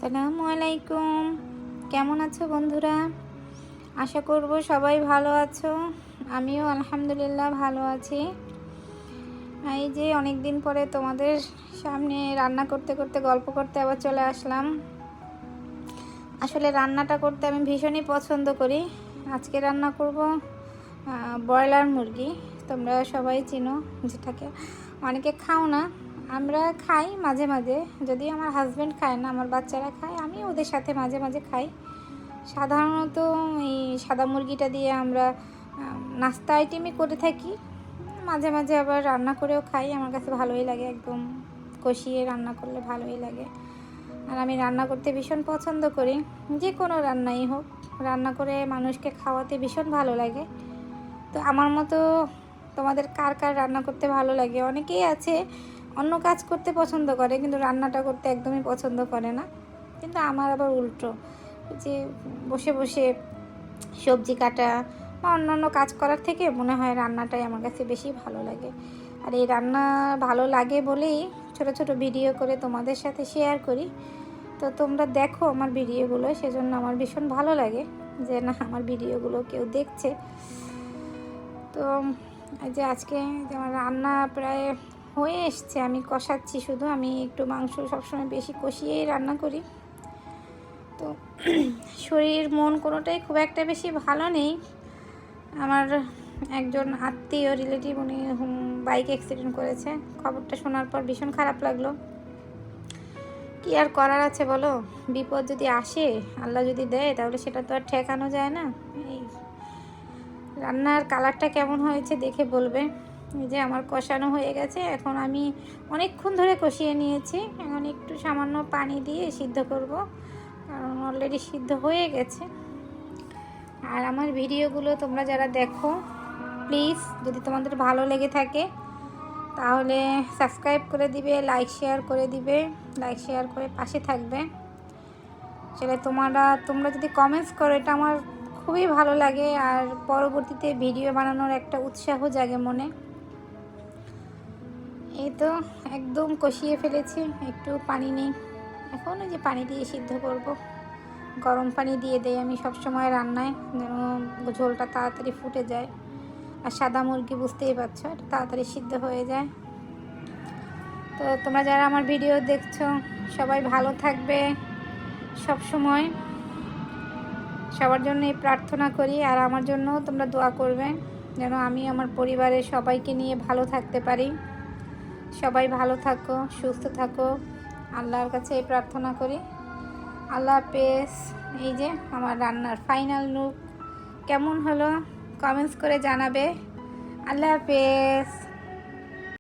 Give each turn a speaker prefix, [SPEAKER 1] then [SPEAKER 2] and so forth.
[SPEAKER 1] আসসালামু আলাইকুম। কেমন আছো বন্ধুরা? আশা করব সবাই ভালো আছো। আমিও আলহামদুলিল্লাহ ভালো আছি। এই যে অনেক দিন পরে তোমাদের সামনে রান্না করতে করতে গল্প করতে আবার চলে আসলাম। আসলে রান্নাটা করতে আমি ভীষণই পছন্দ করি। আজকে রান্না করব ব্রয়লার মুরগি। তোমরা সবাই চিনো, যেটাকে অনেকে খাও না, আমরা খাই মাঝে মাঝে। যদি আমার হাজব্যান্ড খায় না, আমার বাচ্চারা খায়, আমি ওদের সাথে মাঝে মাঝে খাই। সাধারণত এই সাদা মুরগিটা দিয়ে আমরা নাস্তা আইটেমই করে থাকি, মাঝে মাঝে আবার রান্না করেও খাই। আমার কাছে ভালোই লাগে, একদম কষিয়ে রান্না করলে ভালোই লাগে। আর আমি রান্না করতে ভীষণ পছন্দ করি, যে কোনো রান্নাই হোক, রান্না করে মানুষকে খাওয়াতে ভীষণ ভালো লাগে। তো আমার মতো তোমাদের কার কার রান্না করতে ভালো লাগে? অনেকেই আছে অন্য কাজ করতে পছন্দ করে, কিন্তু রান্নাটা করতে একদমই পছন্দ করে না। কিন্তু আমার আবার উল্টো, যে বসে বসে সবজি কাটা বা অন্যান্য কাজ করার থেকে মনে হয় রান্নাটাই আমার কাছে বেশি ভালো লাগে। আর এই রান্না ভালো লাগে বলেই ছোট ছোট ভিডিও করে তোমাদের সাথে শেয়ার করি। তো তোমরা দেখো আমার ভিডিওগুলো, সেজন্য আমার ভীষণ ভালো লাগে যে না, আমার ভিডিওগুলো কেউ দেখছে। তো এই যে আজকে আমার রান্না প্রায় হয়ে এসছে, আমি কষাচ্ছি শুধু। আমি একটু মাংস সবসময় বেশি কষিয়েই রান্না করি। তো শরীর মন কোনোটাই খুব একটা বেশি ভালো নেই। আমার একজন আত্মীয় রিলেটিভ, উনি বাইক অ্যাক্সিডেন্ট করেছে। খবরটা শোনার পর ভীষণ খারাপ লাগলো। কি আর করার আছে বলো? বিপদ যদি আসে, আল্লাহ যদি দেয়, তাহলে সেটা তো আর ঠেকানো যায় না। এই রান্নার কালারটা কেমন হয়েছে দেখে বলবে। এই যে আমার কষানো হয়ে গেছে, এখন আমি অনেকক্ষণ ধরে কষিয়ে নিয়েছি। এখন একটু সামান্য পানি দিয়ে সিদ্ধ করব, কারণ অলরেডি সিদ্ধ হয়ে গেছে। আর আমার ভিডিওগুলো তোমরা যারা দেখো, প্লিজ যদি তোমাদের ভালো লেগে থাকে তাহলে সাবস্ক্রাইব করে দিবে, লাইক শেয়ার করে দিবে, লাইক শেয়ার করে পাশে থাকবে। আসলে তোমরা যদি কমেন্টস করো, এটা আমার খুবই ভালো লাগে, আর পরবর্তীতে ভিডিও বানানোর একটা উৎসাহ জাগে মনে। এই তো একদম কষিয়ে ফেলেছি, একটু পানি নেই এখন। ওই যে পানি দিয়ে সিদ্ধ করব, গরম পানি দিয়ে দেই আমি সবসময় রান্নায়, যেন ঝোলটা তাড়াতাড়ি ফুটে যায়। আর সাদা মুরগি বুঝতেই পারছো, এটা তাড়াতাড়ি সিদ্ধ হয়ে যায়। তো তোমরা যারা আমার ভিডিও দেখছো সবাই ভালো থাকবে সব সময়, সবার জন্যই প্রার্থনা করি। আর আমার জন্যও তোমরা দোয়া করবে, যেন আমি আমার পরিবারের সবাইকে নিয়ে ভালো থাকতে পারি। সবাই ভালো থাকো, সুস্থ থাকো, আল্লাহর কাছে এই প্রার্থনা করি। আল্লাহ হাফেজ। এই যে আমার রান্নার ফাইনাল লুক কেমন হলো কমেন্টস করে জানাবে। আল্লাহ হাফেজ।